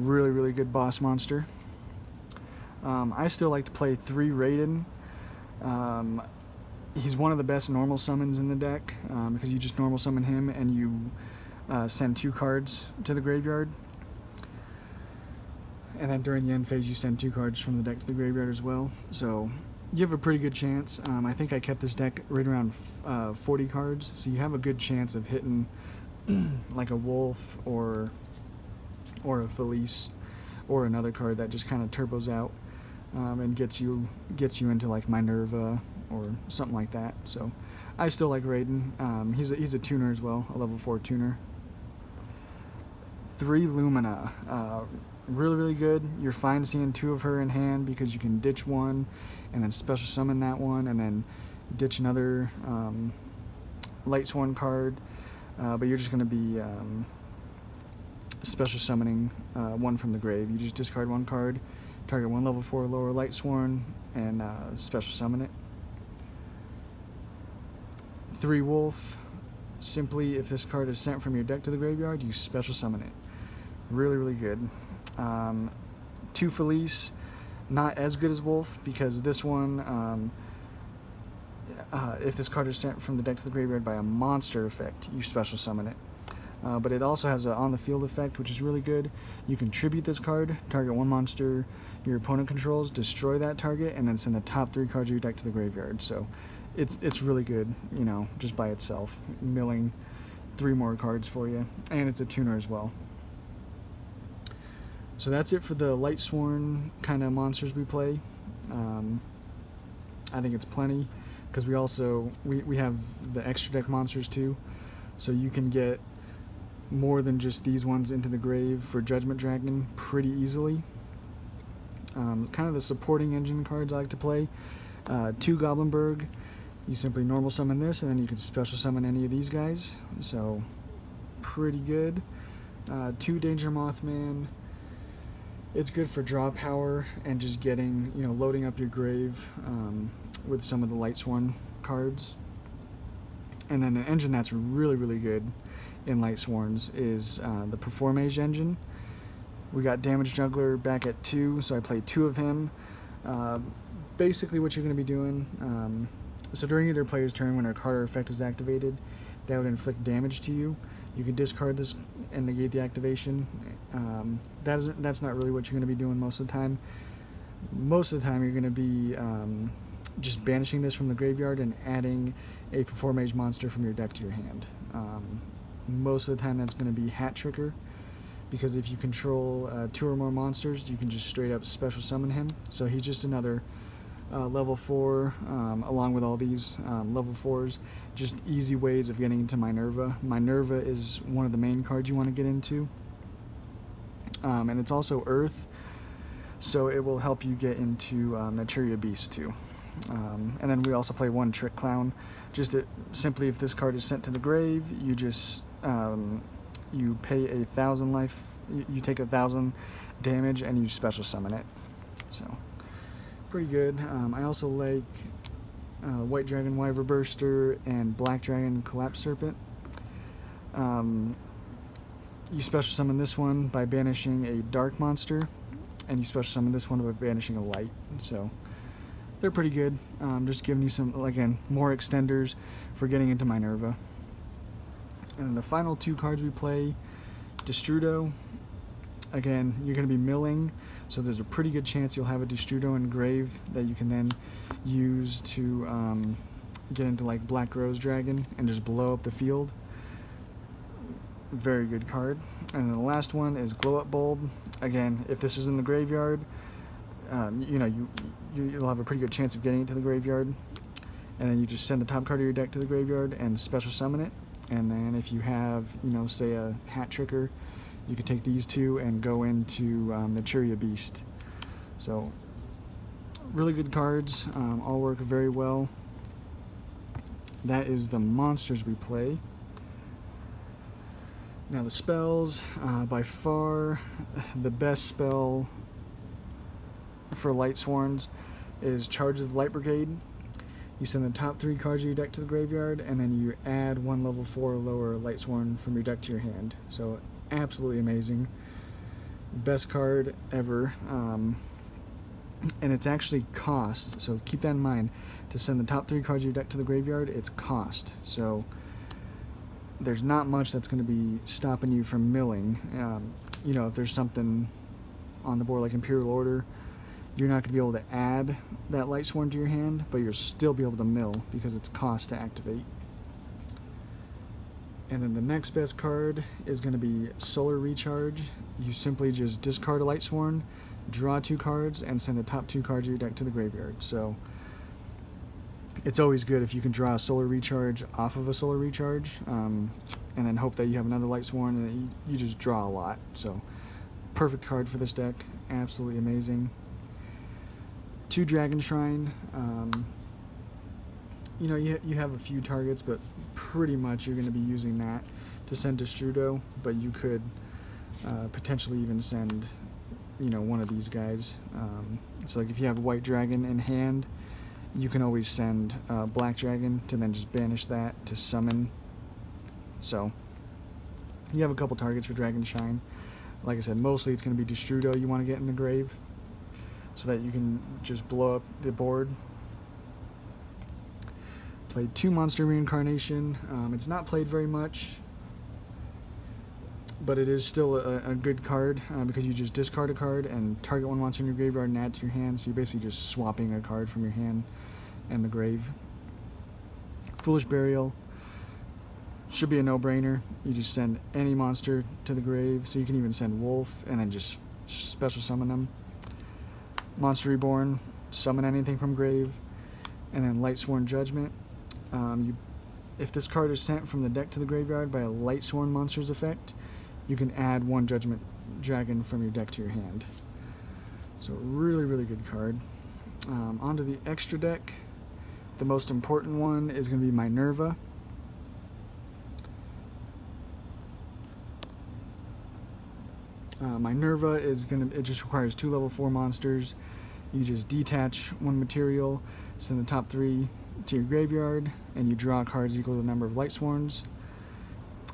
Really good boss monster. I still like to play 3 Raiden. He's one of the best normal summons in the deck because you just normal summon him and you send 2 cards to the graveyard. And then during the end phase you send 2 cards from the deck to the graveyard as well. So you have a pretty good chance. I think I kept this deck right around 40 cards, so you have a good chance of hitting like a Wolf or a Felice or another card that just kind of turbos out and gets you into like Minerva or something like that. So I still like Raiden. He's a tuner as well, a level 4 tuner. 3 Lumina. Really good. You're fine seeing 2 of her in hand because you can ditch one and then special summon that one and then ditch another Lightsworn card, but you're just going to be special summoning one from the grave. You just discard 1 card, target 1 level 4 or lower Lightsworn, and special summon it. 3 Wolf. Simply, if this card is sent from your deck to the graveyard, you special summon it. Really good. 2 Felice, not as good as Wolf because this one, if this card is sent from the deck to the graveyard by a monster effect, you special summon it. But it also has an on the field effect, which is really good. You can tribute this card, target 1 monster your opponent controls, destroy that target, and then send the top 3 cards of your deck to the graveyard. So it's really good, you know, just by itself, milling 3 more cards for you, and it's a tuner as well. So that's it for the Lightsworn kind of monsters we play. I think it's plenty because we have the extra deck monsters too, so you can get more than just these ones into the grave for Judgment Dragon pretty easily. Kind of the supporting engine cards I like to play. 2 Goblinberg. You simply normal summon this and then you can special summon any of these guys, so pretty good. 2 Danger Mothman. It's good for draw power and just getting, you know, loading up your grave with some of the Lightsworn cards. And then an engine that's really good in Lightsworns is the Performage engine. We got Damage Juggler back at 2, so I played 2 of him. Basically what you're going to be doing, so during either player's turn when a card or effect is activated that would inflict damage to you, you can discard this and negate the activation. That's not really what you're going to be doing most of the time. Most of the time you're going to be just banishing this from the graveyard and adding a Performage monster from your deck to your hand. Most of the time that's going to be Hat Tricker, because if you control 2 or more monsters, you can just straight up special summon him. So he's just another level 4, along with all these level 4s, just easy ways of getting into Minerva. Minerva is one of the main cards you want to get into, and it's also Earth, so it will help you get into Naturia Beast too. And then we also play 1 Trick Clown. Simply, if this card is sent to the grave, you just you pay 1,000 life, you take 1,000 damage, and you special summon it. So pretty good. I also like White Dragon Wyver Burster and Black Dragon Collapse Serpent. You special summon this one by banishing a dark monster, and you special summon this one by banishing a light. So they're pretty good. Just giving you some, again, more extenders for getting into Minerva. And the final 2 cards we play, Destrudo. Again, you're going to be milling, so there's a pretty good chance you'll have a Destrudo in grave that you can then use to get into like Black Rose Dragon and just blow up the field. Very good card. And then the last one is Glow Up Bulb. Again, if this is in the graveyard, you know, you'll have a pretty good chance of getting it to the graveyard. And then you just send the top card of your deck to the graveyard and special summon it. And then if you have, you know, say a Hat Tricker, you can take these 2 and go into Naturia Beast. So really good cards, all work very well. That is the monsters we play. Now the spells, by far the best spell for Lightsworns is Charge of the Light Brigade. You send the top 3 cards of your deck to the graveyard, and then you add 1 level 4 or lower Lightsworn from your deck to your hand. So absolutely amazing. Best card ever. And it's actually cost, so keep that in mind. To send the top 3 cards of your deck to the graveyard, it's cost. So there's not much that's going to be stopping you from milling. You know, if there's something on the board like Imperial Order, you're not going to be able to add that Lightsworn to your hand, but you'll still be able to mill because it's cost to activate. And then the next best card is going to be Solar Recharge. You simply just discard a Lightsworn, draw 2 cards, and send the top 2 cards of your deck to the graveyard. So it's always good if you can draw a Solar Recharge off of a Solar Recharge, and then hope that you have another Lightsworn and that you just draw a lot. So perfect card for this deck. Absolutely amazing. 2 Dragon Shrine. You know, you have a few targets, but pretty much you're going to be using that to send Destrudo, but you could potentially even send, you know, one of these guys. So like if you have a White Dragon in hand, you can always send Black Dragon to then just banish that to summon. So you have a couple targets for Dragon Shine. Like I said, mostly it's going to be Destrudo you want to get in the grave so that you can just blow up the board. Played 2 Monster Reincarnation. It's not played very much, but it is still a good card because you just discard a card and target one monster in your graveyard and add to your hand, so you're basically just swapping a card from your hand and the grave. Foolish Burial should be a no-brainer. You just send any monster to the grave, so you can even send Wolf and then just special summon them. Monster Reborn, summon anything from grave. And then Lightsworn Judgment. If this card is sent from the deck to the graveyard by a Lightsworn monster's effect, you can add 1 Judgment Dragon from your deck to your hand. So really, really good card. Onto the extra deck. The most important one is going to be Minerva. Minerva is it just requires 2 level 4 monsters. You just detach 1 material, send the top 3 to your graveyard, and you draw cards equal to the number of Lightsworns.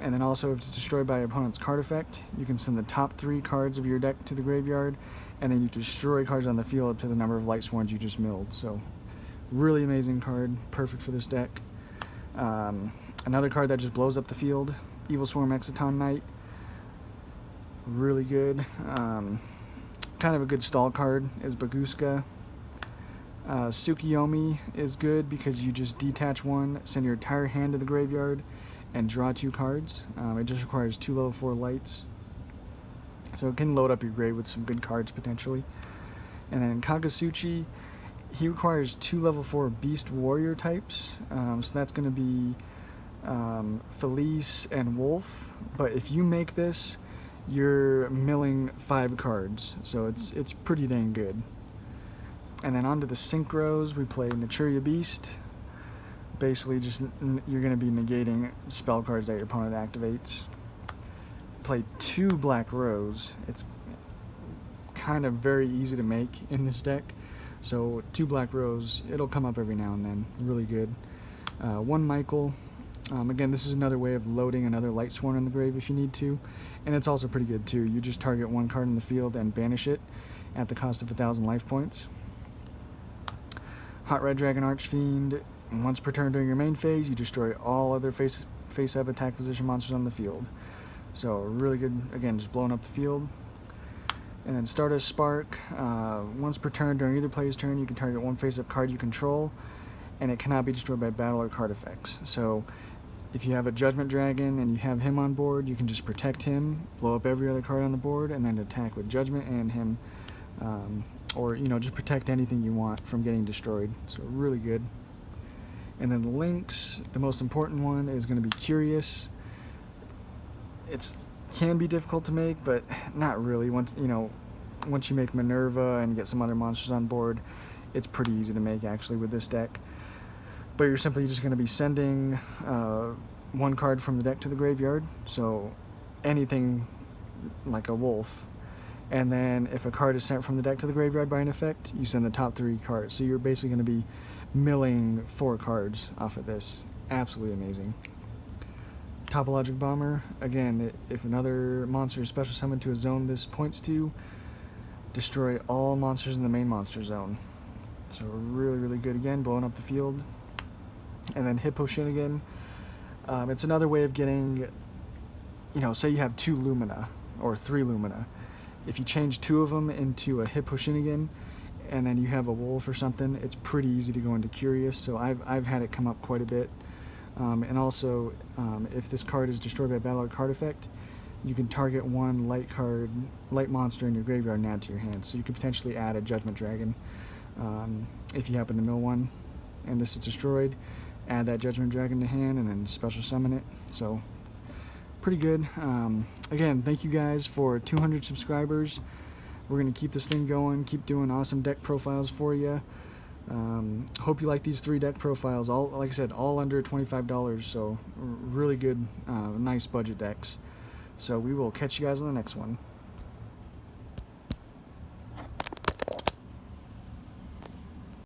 And then also, if it's destroyed by your opponent's card effect, you can send the top 3 cards of your deck to the graveyard, and then you destroy cards on the field up to the number of Lightsworns you just milled. So really amazing card, perfect for this deck. Another card that just blows up the field, Evil Swarm Exciton Knight. Really good. Kind of a good stall card is Baguska. Tsukiyomi is good because you just detach 1, send your entire hand to the graveyard, and draw 2 cards. It just requires 2 level 4 lights. So it can load up your grave with some good cards potentially. And then Kagasuchi, he requires 2 level 4 Beast Warrior types. So that's going to be Felice and Wolf. But if you make this, you're milling 5 cards, so it's pretty dang good. And then onto the synchros, we play Naturia Beast. Basically, just you're going to be negating spell cards that your opponent activates. Play 2 Black Rose. It's kind of very easy to make in this deck, so 2 Black Rose, it'll come up every now and then. Really good. 1 Michael. Again, this is another way of loading another Lightsworn in the grave if you need to, and it's also pretty good too. You just target 1 card in the field and banish it at the cost of 1,000 life points. Hot Red Dragon Archfiend. Once per turn during your main phase, you destroy all other face-up attack position monsters on the field. So really good, again, just blowing up the field. And then Stardust Spark. Once per turn during either player's turn, you can target 1 face-up card you control, and it cannot be destroyed by battle or card effects. So if you have a Judgment Dragon and you have him on board, you can just protect him, blow up every other card on the board, and then attack with Judgment and him. Or, you know, just protect anything you want from getting destroyed. So really good. And then the links, the most important one is going to be Curious. It can be difficult to make, but not really. Once you make Minerva and get some other monsters on board, it's pretty easy to make actually with this deck. But you're simply just going to be sending 1 card from the deck to the graveyard, so anything like a wolf. And then if a card is sent from the deck to the graveyard by an effect, you send the top 3 cards. So you're basically going to be milling 4 cards off of this. Absolutely amazing. Topologic Bomber. Again, if another monster is special summoned to a zone this points to, destroy all monsters in the main monster zone. So really, really good again, blowing up the field. And then Hippo Shinigami. It's another way of getting, say you have 2 Lumina or 3 Lumina. If you change 2 of them into a Hippo Shinigami, and then you have a wolf or something, it's pretty easy to go into Curious. So I've had it come up quite a bit. And also, if this card is destroyed by a battle or card effect, you can target one light monster in your graveyard and add to your hand. So you could potentially add a Judgment Dragon if you happen to mill one, and this is destroyed. Add that Judgment Dragon to hand and then special summon it. So pretty good. Again, thank you guys for 200 subscribers. We're going to keep this thing going, keep doing awesome deck profiles for you. Hope you like these 3 deck profiles. All, like I said, all under $25, so really good, nice budget decks. So we will catch you guys on the next one.